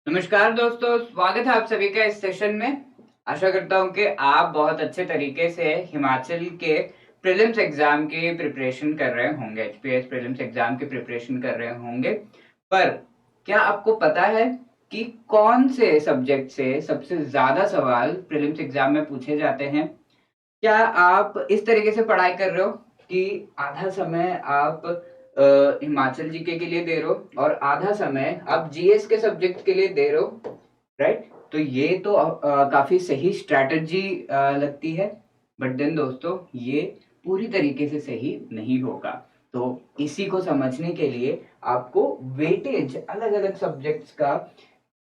नमस्कार दोस्तों, स्वागत है आप सभी का इस सेशन में। आशा करता हूं कि आप बहुत अच्छे तरीके से हिमाचल के प्रीलिम्स एग्जाम की प्रिपरेशन कर रहे होंगे, एचपीएस प्रीलिम्स एग्जाम की प्रिपरेशन कर रहे होंगे। पर क्या आपको पता है कि कौन से सब्जेक्ट से सबसे ज्यादा सवाल प्रीलिम्स एग्जाम में पूछे जाते हैं? क्या आप इस तरीके से पढ़ाई कर रहे हो कि आधा समय आप हिमाचल जीके के लिए दे रहे हो और आधा समय आप जीएस के सब्जेक्ट के लिए दे रहे हो, राइट? तो ये तो काफी सही स्ट्रैटेजी लगती है। बट देन दोस्तों, ये पूरी तरीके से सही नहीं होगा। तो इसी को समझने के लिए आपको वेटेज अलग अलग सब्जेक्ट्स का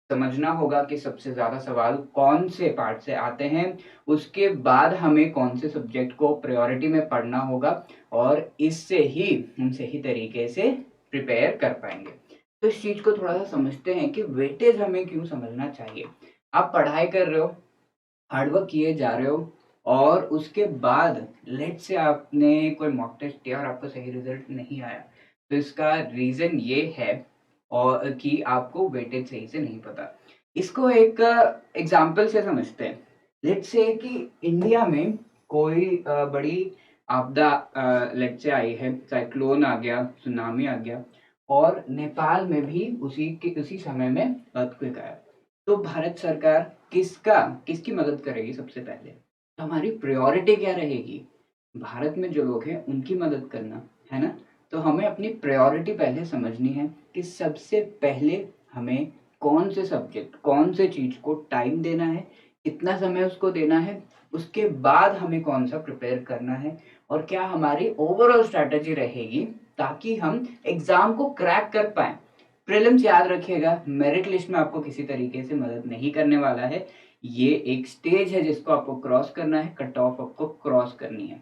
समझना होगा कि सबसे ज्यादा सवाल कौन से पार्ट से आते हैं। उसके बाद हमें कौन से सब्जेक्ट को प्रायोरिटी में पढ़ना होगा और इससे ही हम सही तरीके से प्रिपेयर कर पाएंगे। तो इस चीज को थोड़ा सा समझते हैं कि वेटेज हमें क्यों समझना चाहिए। आप पढ़ाई कर रहे हो, हार्डवर्क किए जा रहे हो और उसके बाद लेट से आपने कोई मॉक टेस्ट दिया और आपको सही रिजल्ट नहीं आया, तो इसका रीजन ये है और कि आपको वेटेज सही से नहीं पता। इसको एक एग्जाम्पल से समझते हैं। लेट से कि इंडिया में कोई बड़ी आपदा लेट से आई है, साइक्लोन आ गया, सुनामी आ गया और नेपाल में भी उसी समय में अर्थक्वेक आया। तो भारत सरकार किसका किसकी मदद करेगी सबसे पहले? तो हमारी प्रायोरिटी क्या रहेगी? भारत में जो लोग हैं उनकी मदद करना, है ना? तो हमें अपनी प्रायोरिटी पहले समझनी है कि सबसे पहले हमें कौन से सब्जेक्ट, कौन से चीज को टाइम देना है, कितना समय उसको देना है, उसके बाद हमें कौन सा प्रिपेयर करना है और क्या हमारी ओवरऑल स्ट्रैटेजी रहेगी ताकि हम एग्जाम को क्रैक कर पाए। प्रीलिम्स याद रखिएगा, मेरिट लिस्ट में आपको किसी तरीके से मदद नहीं करने वाला है। ये एक स्टेज है जिसको आपको क्रॉस करना है, कट ऑफ आपको क्रॉस करनी है।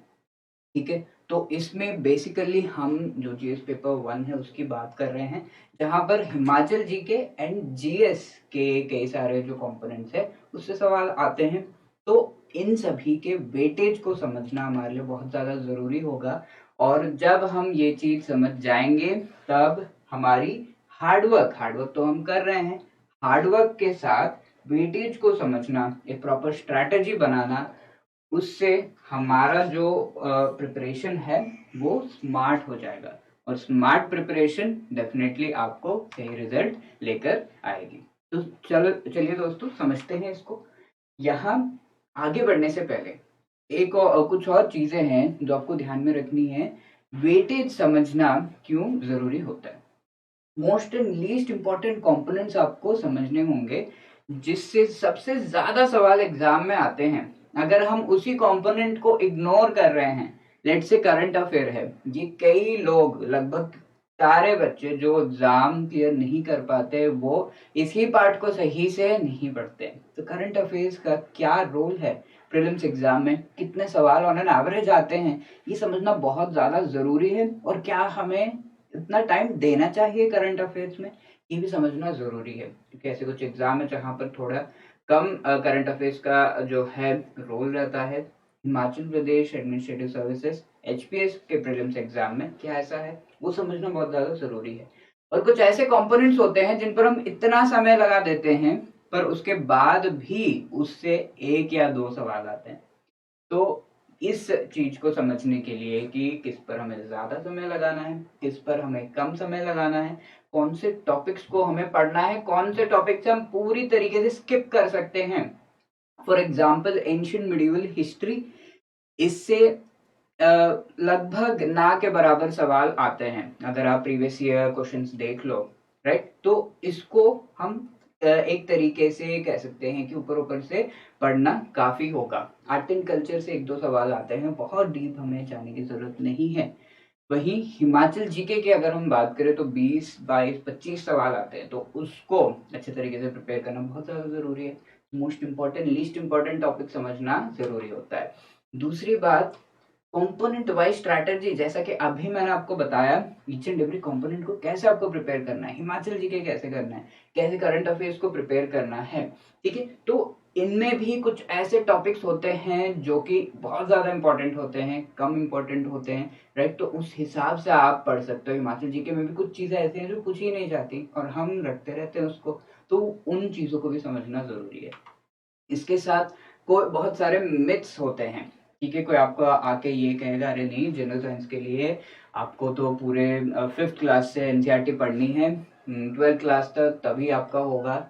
ठीक है, तो इसमें बेसिकली हम जो जीएस पेपर 1 है उसकी बात कर रहे हैं, जहां पर हिमाचल जीके एंड जीएस के कई सारे जो कंपोनेंट्स है उससे सवाल आते हैं। तो इन सभी के वेटेज को समझना हमारे लिए बहुत ज्यादा जरूरी होगा और जब हम ये चीज समझ जाएंगे तब हमारी हार्डवर्क हार्डवर्क तो हम कर रहे हैं, हार्डवर्क के साथ वेटेज को समझना, एक प्रॉपर स्ट्रैटेजी बनाना, उससे हमारा जो प्रिपरेशन है वो स्मार्ट हो जाएगा और स्मार्ट प्रिपरेशन डेफिनेटली आपको सही रिजल्ट लेकर आएगी। तो चलो चलिए दोस्तों समझते हैं इसको। यहाँ आगे बढ़ने से पहले एक और कुछ और चीजें हैं जो आपको ध्यान में रखनी है। वेटेज समझना क्यों जरूरी होता है? Most and least important components आपको समझने होंगे जिससे सबसे ज्यादा सवाल एग्जाम में आते हैं। अगर हम उसी कंपोनेंट को इग्नोर कर रहे हैं, लेट से करंट अफेयर है, ये कई लोग लगभग सारे बच्चे जो एग्जाम क्लियर नहीं कर पाते वो इसी पार्ट को सही से नहीं पढ़ते। तो करंट अफेयर्स का क्या रोल है प्रीलिम्स एग्जाम में, कितने सवाल ऑन एन एवरेज आते हैं, ये समझना बहुत ज्यादा जरूरी है। और क्या हमें इतना टाइम देना चाहिए करंट अफेयर्स में, ये भी समझना जरूरी है। क्योंकि ऐसे कुछ एग्जाम है जहां पर थोड़ा कम करंट अफेयर्स का जो है रोल रहता है। Himachal Pradesh administrative services HPS के प्रीलिम्स एग्जाम में क्या ऐसा है, वो समझना बहुत ज्यादा जरूरी है। और कुछ ऐसे कंपोनेंट्स होते हैं जिन पर हम इतना समय लगा देते हैं पर उसके बाद भी उससे एक या दो सवाल आते हैं। तो इस चीज को समझने के लिए कि किस पर हमें ज्यादा समय लगाना है, किस पर हमें कम समय लगाना है, कौन से टॉपिक्स को हमें पढ़ना है, कौन से टॉपिक्स हम पूरी तरीके से स्किप कर सकते हैं। For example ancient medieval history, इससे लगभग ना के बराबर सवाल आते हैं अगर आप प्रीवियस ईयर क्वेश्चंस देख लो, राइट? तो इसको हम एक तरीके से कह सकते हैं कि ऊपर ऊपर से पढ़ना काफी होगा। आर्ट एंड कल्चर से एक दो सवाल आते हैं, बहुत डीप हमें जाने की जरूरत नहीं है। वहीं हिमाचल जीके की अगर हम बात करें तो 20 22 25 सवाल आते हैं, तो उसको अच्छे तरीके से प्रिपेयर करना बहुत ज्यादा जरूरी है। Most important least important topic समझना जरूरी होता है। दूसरी बात, कंपोनेंट वाइज स्ट्रैटेजी, जैसा कि अभी मैंने आपको बताया ईच एंड एवरी कंपोनेंट को कैसे आपको प्रिपेयर करना है, हिमाचल जी के कैसे करना है, कैसे करंट अफेयर्स को प्रिपेयर करना है, ठीक है। तो इनमें भी कुछ ऐसे टॉपिक्स होते हैं जो कि बहुत ज्यादा इंपॉर्टेंट होते हैं, कम इंपॉर्टेंट होते हैं, राइट। तो उस हिसाब से आप पढ़ सकते हो। हिमाचल जी के में भी कुछ चीजें ऐसी हैं जो पूछ ही नहीं जाती और हम रखते रहते हैं उसको, तो उन चीजों को भी समझना जरूरी है। इसके साथ कोई बहुत सारे मिथ्स होते हैं, ठीक है। कोई आपको आके ये कहेगा अरे नहीं, जनरल साइंस के लिए आपको तो पूरे 5th क्लास से एनसीईआरटी पढ़नी है, 12th क्लास तक तभी आपका होगा।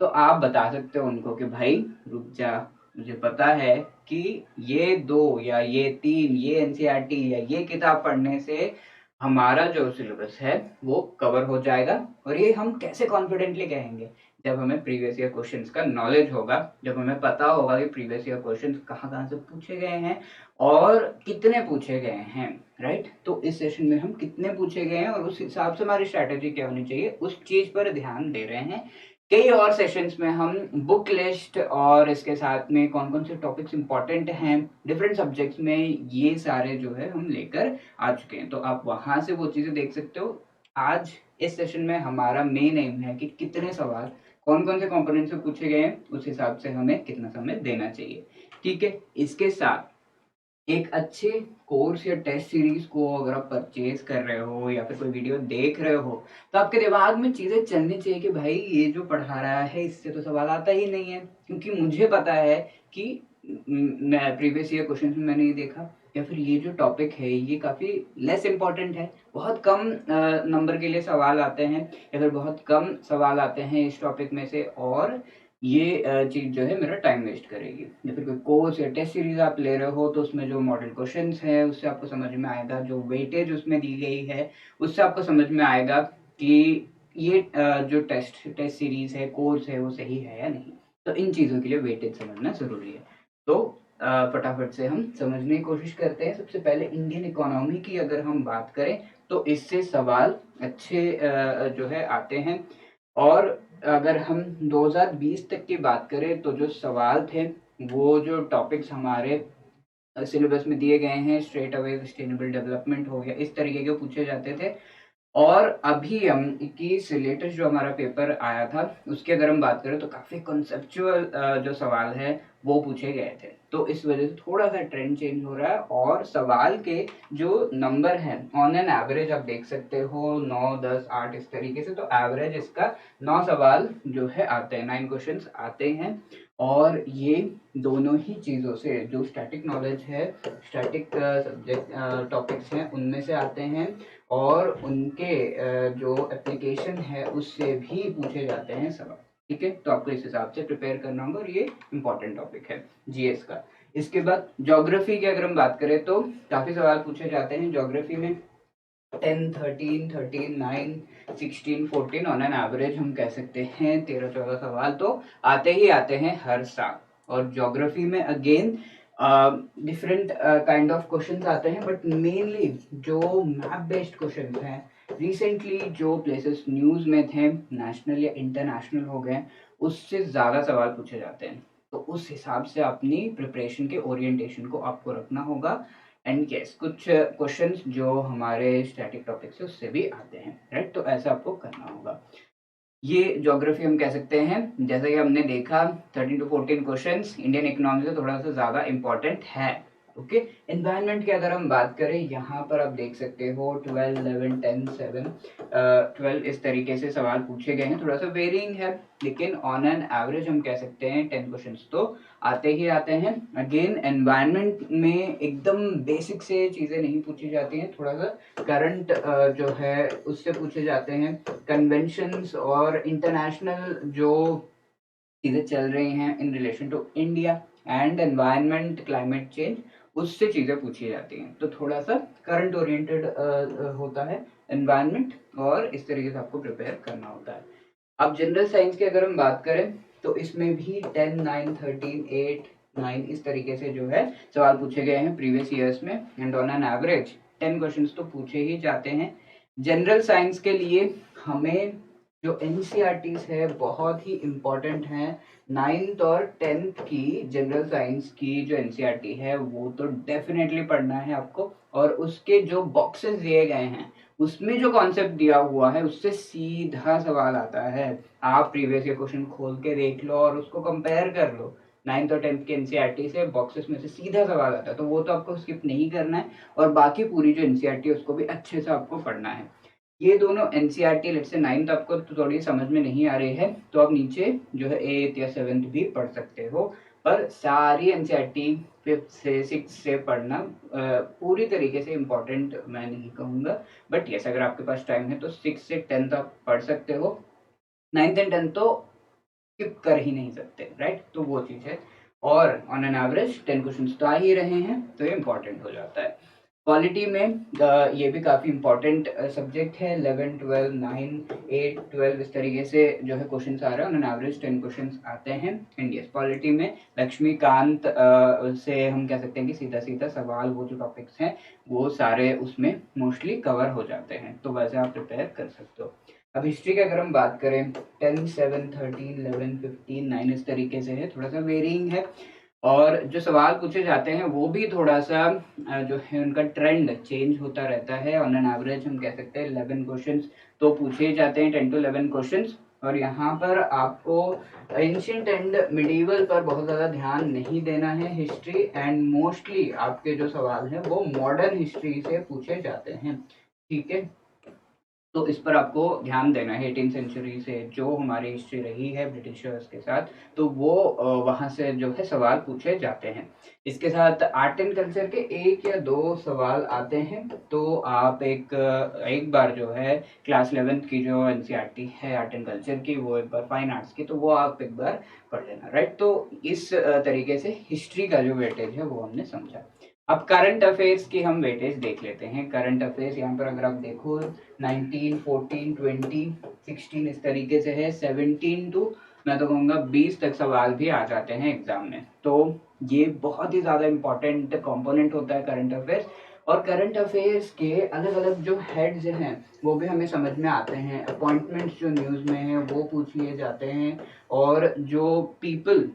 तो आप बता सकते हो उनको कि भाई रुक जा, मुझे पता है कि ये 2 या ये 3 ये एनसीईआरटी या ये किताब पढ़ने से हमारा जो सिलेबस है वो कवर हो जाएगा। और ये हम कैसे कॉन्फिडेंटली कहेंगे, जब हमें प्रीवियस ईयर क्वेश्चंस का नॉलेज होगा, जब हमें पता होगा कि प्रीवियस ईयर क्वेश्चंस कहाँ कहाँ से पूछे गए हैं और कितने पूछे गए हैं, राइट। तो इस सेशन में हम कितने पूछे गए हैं और उस हिसाब से हमारी स्ट्रैटेजी क्या होनी चाहिए, उस चीज पर ध्यान दे रहे हैं। कई और सेशंस में हम बुक लिस्ट और इसके साथ में कौन कौन से टॉपिक्स इंपॉर्टेंट हैं डिफरेंट सब्जेक्ट्स में, ये सारे जो है हम लेकर आ चुके हैं। तो आप वहां से वो चीजें देख सकते हो। आज इस सेशन में हमारा मेन एम है कि कितने सवाल कौन कौन से कंपोनेंट से पूछे गए हैं, उस हिसाब से हमें कितना समय देना चाहिए, ठीक है। इसके साथ एक अच्छे कोर्स या टेस्ट सीरीज को अगर आप परचेज कर रहे हो या फिर कोई वीडियो देख रहे हो, तो आपके दिमाग में चीजें चलनी चाहिए कि भाई ये जो पढ़ा रहा है इससे तो सवाल आता ही नहीं है, क्योंकि मुझे पता है कि मैं प्रीवियस ईयर क्वेश्चन में मैंने ये देखा, या फिर ये जो टॉपिक है ये काफी लेस इंपॉर्टेंट है, बहुत कम नंबर के लिए सवाल आते हैं या फिर बहुत कम सवाल आते हैं इस टॉपिक में से, और ये चीज जो है मेरा टाइम वेस्ट करेगी। या फिर कोई कोर्स या टेस्ट सीरीज आप ले रहे हो तो उसमें जो मॉडल क्वेश्चंस है उससे आपको समझ में आएगा, जो वेटेज उसमें दी गई है उससे आपको समझ में आएगा कि ये जो टेस्ट सीरीज है, कोर्स है, वो सही है या नहीं। तो इन चीजों के लिए वेटेज समझना जरूरी है। तो फटाफट से हम समझने की कोशिश करते हैं। सबसे पहले इंडियन इकोनॉमी की अगर हम बात करें तो इससे सवाल अच्छे जो है आते हैं। और अगर हम 2020 तक की बात करें तो जो सवाल थे, वो जो टॉपिक्स हमारे सिलेबस में दिए गए हैं, स्ट्रेट अवे सस्टेनेबल डेवलपमेंट हो गया, इस तरीके के पूछे जाते थे। और अभी हम 21 लेटेस्ट जो हमारा पेपर आया था उसकी अगर हम बात करें तो काफी कॉन्सेप्चुअल जो सवाल है वो पूछे गए थे। तो इस वजह से थोड़ा सा ट्रेंड चेंज हो रहा है और सवाल के जो नंबर है ऑन एन एवरेज आप देख सकते हो 9, 10, 8 इस तरीके से। तो एवरेज इसका 9 सवाल जो है आते हैं, 9 क्वेश्चंस आते हैं। और ये दोनों ही चीजों से, जो स्टैटिक नॉलेज है, स्टैटिक सब्जेक्ट टॉपिक्स हैं उनमें से आते हैं, और उनके जो एप्लीकेशन है उससे भी पूछे जाते हैं सवाल, ठीक है। तो आपको इस हिसाब से प्रिपेयर करना होगा और ये इंपॉर्टेंट टॉपिक है जीएस का। इसके बाद ज्योग्राफी की अगर हम बात करें तो काफी सवाल पूछे जाते हैं ज्योग्राफी में। 10, 13, 13, 9, 16, 14 ऑन एन एवरेज हम कह सकते हैं 13-14 सवाल तो आते ही आते हैं हर साल। और ज्योग्राफी में again different kind of questions आते हैं, बट मेनली जो मैप बेस्ड क्वेश्चंस हैं, रिसेंटली जो प्लेसेस न्यूज में थे, नेशनल या इंटरनेशनल हो गए, उससे ज्यादा सवाल पूछे जाते हैं। तो उस हिसाब से अपनी प्रिपरेशन के ओरिएंटेशन को आपको रखना होगा। एंड यस, कुछ क्वेश्चंस जो हमारे स्टैटिक टॉपिक से उससे भी आते हैं, राइट। तो ऐसा आपको करना होगा। ये ज्योग्राफी हम कह सकते हैं, जैसा कि हमने देखा 13 to 14 क्वेश्चंस इंडियन इकोनॉमी से थोड़ा सा ज्यादा इंपॉर्टेंट है, ओके। एनवायरनमेंट की अगर हम बात करें, यहाँ पर आप देख सकते हो 12, 11, 10, 7, 12 इस तरीके से सवाल पूछे गए हैं। थोड़ा सा वेरिंग है, लेकिन ऑन एन एवरेज हम कह सकते हैं 10 क्वेश्चंस तो आते ही आते हैं। अगेन एनवायरनमेंट में एकदम बेसिक से चीजें नहीं पूछी जाती हैं, थोड़ा सा करंट जो है उससे पूछे जाते हैं। कन्वेंशंस और इंटरनेशनल जो चीजें चल रही हैं in relation to India and environment, climate change, उससे चीजें पूछी जाती हैं। तो थोड़ा सा करंट ओरिएंटेड होता है एनवायरनमेंट, और इस तरीके से आपको प्रिपेयर करना होता है। अब जनरल साइंस की अगर हम बात करें तो इसमें भी 10, 9, 13, 8, 9 इस तरीके से जो है सवाल पूछे गए हैं प्रीवियस ईयर्स में। And on an average 10 questions तो पूछे ही जाते हैं। जनरल साइंस के लिए हमें जो एनसीईआरटीज है बहुत ही इम्पोर्टेंट हैं। 9th और 10th की जनरल साइंस की जो एनसीईआरटी है वो तो डेफिनेटली पढ़ना है आपको, और उसके जो बॉक्सेस दिए गए हैं उसमें जो कॉन्सेप्ट दिया हुआ है उससे सीधा सवाल आता है। आप प्रीवियस ईयर क्वेश्चन खोल के देख लो और उसको कंपेयर कर लो। 9th और 10th के एनसीईआरटी से बॉक्सेस में से सीधा सवाल आता है, तो वो तो आपको स्किप नहीं करना है, और बाकी पूरी जो एनसीईआरटी है उसको भी अच्छे से आपको पढ़ना है। ये दोनों एनसीईआरटी लेट से 9th आपको तो थोड़ी समझ में नहीं आ रही है तो आप नीचे जो है 8th या 7th भी पढ़ सकते हो, पर सारी एनसीईआरटी 5th से 6th से पढ़ना पूरी तरीके से इम्पोर्टेंट मैं नहीं कहूँगा, बट यस अगर आपके पास टाइम है तो 6th से 10th आप पढ़ सकते हो। 9th एंड 10th तो स्किप कर ही नहीं सकते, राइट? तो वो चीज़ है, और ऑन एन एवरेज 10 क्वेश्चन तो आ ही रहे हैं तो ये इम्पोर्टेंट हो जाता है। क्वालिटी में ये भी काफ़ी इम्पोर्टेंट सब्जेक्ट है। 11 12 9 8 12 इस तरीके से जो है क्वेश्चंस आ रहे हैं, ऑन एन एवरेज 10 क्वेश्चंस आते हैं। एंड यस पॉलिटी में लक्ष्मीकांत से हम कह सकते हैं कि सीधा सीधा सवाल, वो जो टॉपिक्स हैं वो सारे उसमें मोस्टली कवर हो जाते हैं, तो वैसे आप प्रिपेयर कर सकते हो। अब हिस्ट्री की अगर हम बात करें 10 7 13 11 15 9 इस तरीके से है, थोड़ा सा वेरिंग है, और जो सवाल पूछे जाते हैं वो भी थोड़ा सा जो है उनका ट्रेंड चेंज होता रहता है। ऑन एन एवरेज हम कह सकते हैं 11 क्वेश्चंस तो पूछे ही जाते हैं, 10 to 11 क्वेश्चंस, और यहाँ पर आपको एंशियंट एंड मिडिवल पर बहुत ज़्यादा ध्यान नहीं देना है। हिस्ट्री एंड मोस्टली आपके जो सवाल हैं वो मॉडर्न हिस्ट्री से पूछे जाते हैं, ठीक है? तो इस पर आपको ध्यान देना है। 18th सेंचुरी से जो हमारी हिस्ट्री रही है ब्रिटिशर्स के साथ, तो वो वहाँ से जो है सवाल पूछे जाते हैं। इसके साथ आर्ट एंड कल्चर के 1 या 2 सवाल आते हैं, तो आप एक बार जो है क्लास 11th की जो एनसीईआरटी है आर्ट एंड कल्चर की, वो एक बार फाइन आर्ट्स की, तो वो आप एक बार पढ़ लेना, राइट? तो इस तरीके से हिस्ट्री का जो वेटेज है वो हमने समझा। अब करंट अफेयर्स की हम वेटेज देख लेते हैं। करंट अफेयर्स यहाँ पर अगर आप देखो 19 14 20 16 इस तरीके से है। 17 टू मैं तो कहूँगा 20 तक सवाल भी आ जाते हैं एग्जाम में, तो ये बहुत ही ज़्यादा इंपॉर्टेंट कंपोनेंट होता है करंट अफेयर्स। और करंट अफेयर्स के अलग अलग जो हेड्स हैं वो भी हमें समझ में आते हैं। अपॉइंटमेंट्स जो न्यूज़ में है वो पूछ लिए जाते हैं, और जो पीपल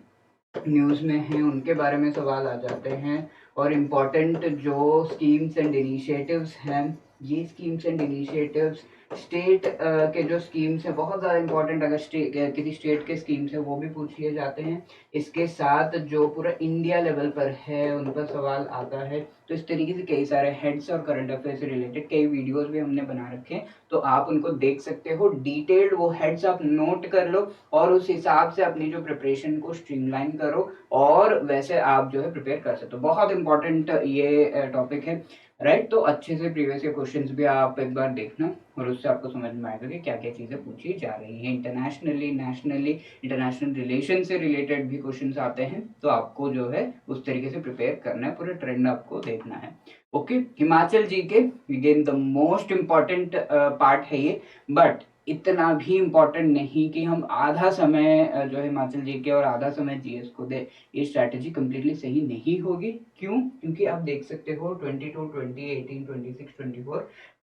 न्यूज़ में हैं उनके बारे में सवाल आ जाते हैं, और इम्पॉर्टेंट जो स्कीम्स एंड इनिशिएटिव्स हैं, ये स्कीम्स एंड इनिशिएटिव्स स्टेट के जो स्कीम्स हैं बहुत ज़्यादा इंपॉर्टेंट, अगर किसी स्टेट के स्कीम्स हैं वो भी पूछ लिए जाते हैं। इसके साथ जो पूरा इंडिया लेवल पर है उन पर सवाल आता है। तो इस तरीके से कई सारे हेड्स और करंट अफेयर से रिलेटेड कई वीडियोस भी हमने बना रखे हैं, तो आप उनको देख सकते हो। डिटेल्ड वो हेड्स आप नोट कर लो और उस हिसाब से अपनी जो प्रिपरेशन को स्ट्रीमलाइन करो, और वैसे आप जो है प्रिपेयर कर सकते हो। बहुत इंपॉर्टेंट ये टॉपिक है, राइट? तो अच्छे से प्रीवियस ईयर क्वेश्चंस भी आप एक बार देखना, और उससे आपको समझ में आएगा कि क्या क्या चीज़ें पूछी जा रही हैं। इंटरनेशनली, नेशनली, इंटरनेशनल रिलेशन से रिलेटेड भी क्वेश्चंस आते हैं, तो आपको जो है उस तरीके से प्रिपेयर करना है, पूरे ट्रेंड आपको देखना है। ओके, हिमाचल जी के again the most important part है ये, बट इतना भी इम्पोर्टेंट नहीं कि हम आधा समय जो है हिमाचल जीके और आधा समय जीएस को दे। ये स्ट्रैटेजी कम्प्लीटली सही नहीं होगी। क्यों? क्योंकि आप देख सकते हो 22 20 18 26 24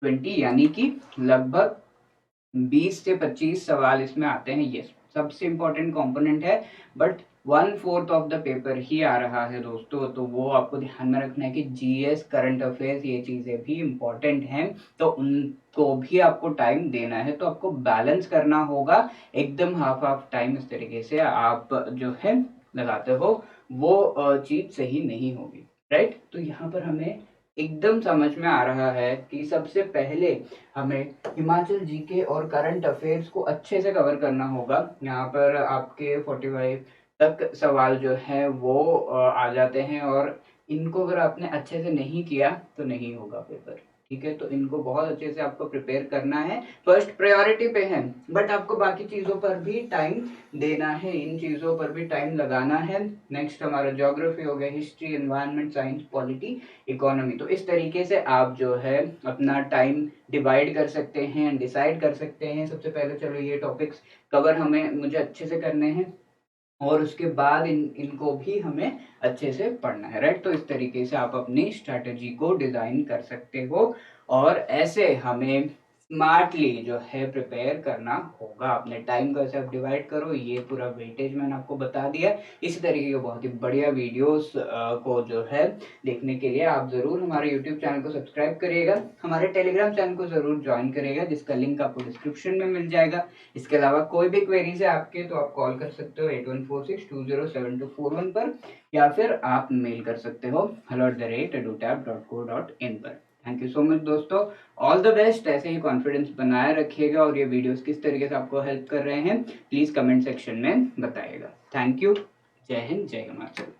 20 यानी कि लगभग 20 से 25 सवाल इसमें आते हैं। ये सबसे इम्पोर्टेंट कंपोनेंट है, बट 1/4 ऑफ द पेपर ही आ रहा है दोस्तों, तो वो आपको ध्यान में रखना है कि जीएस, करंट अफेयर्स, ये चीज़ें भी इम्पोर्टेंट हैं, तो उनको भी आपको टाइम देना है। तो आपको बैलेंस करना होगा, एकदम हाफ हाफ टाइम इस तरीके से आप जो है लगाते हो, वो चीज़ सही नहीं होगी, राइट? तो यहाँ पर हमें एकदम समझ में आ रहा है कि सबसे पहले हमें हिमाचल जीके और करंट अफेयर्स को अच्छे से कवर करना होगा। यहाँ पर आपके 45 तक सवाल जो है वो आ जाते हैं, और इनको अगर आपने अच्छे से नहीं किया तो नहीं होगा पेपर, ठीक है? तो इनको बहुत अच्छे से आपको प्रिपेयर करना है, फर्स्ट प्रायोरिटी पे है, बट आपको बाकी चीज़ों पर भी टाइम देना है, इन चीज़ों पर भी टाइम लगाना है। नेक्स्ट हमारा ज्योग्राफी हो गया, history, environment science, polity, economy. तो इस तरीके से आप जो है अपना टाइम डिवाइड कर सकते हैं, डिसाइड कर सकते हैं। सबसे पहले चलो ये टॉपिक्स कवर हमें मुझे अच्छे से करने हैं, और उसके बाद इनको भी हमें अच्छे से पढ़ना है, राइट? तो इस तरीके से आप अपनी स्ट्रैटेजी को डिजाइन कर सकते हो, और ऐसे हमें स्मार्टली जो है प्रिपेयर करना होगा। अपने टाइम को ऐसे आप डिवाइड करो, ये पूरा वेटेज मैंने आपको बता दिया। इसी तरीके के बहुत ही बढ़िया वीडियोस को जो है देखने के लिए आप जरूर हमारे यूट्यूब चैनल को सब्सक्राइब करिएगा, हमारे टेलीग्राम चैनल को जरूर ज्वाइन करिएगा, जिसका लिंक आपको डिस्क्रिप्शन में मिल जाएगा। इसके अलावा कोई भी क्वेरीज है आपके तो आप कॉल कर सकते हो 8146207241 पर, या फिर आप मेल कर सकते हो hello@edutap.co.in पर। थैंक यू सो मच दोस्तों, ऑल द बेस्ट। ऐसे ही कॉन्फिडेंस बनाए रखिएगा, और ये वीडियोस किस तरीके से आपको हेल्प कर रहे हैं प्लीज कमेंट सेक्शन में बताइएगा। Thank you. जय हिंद, जय हिमाचल।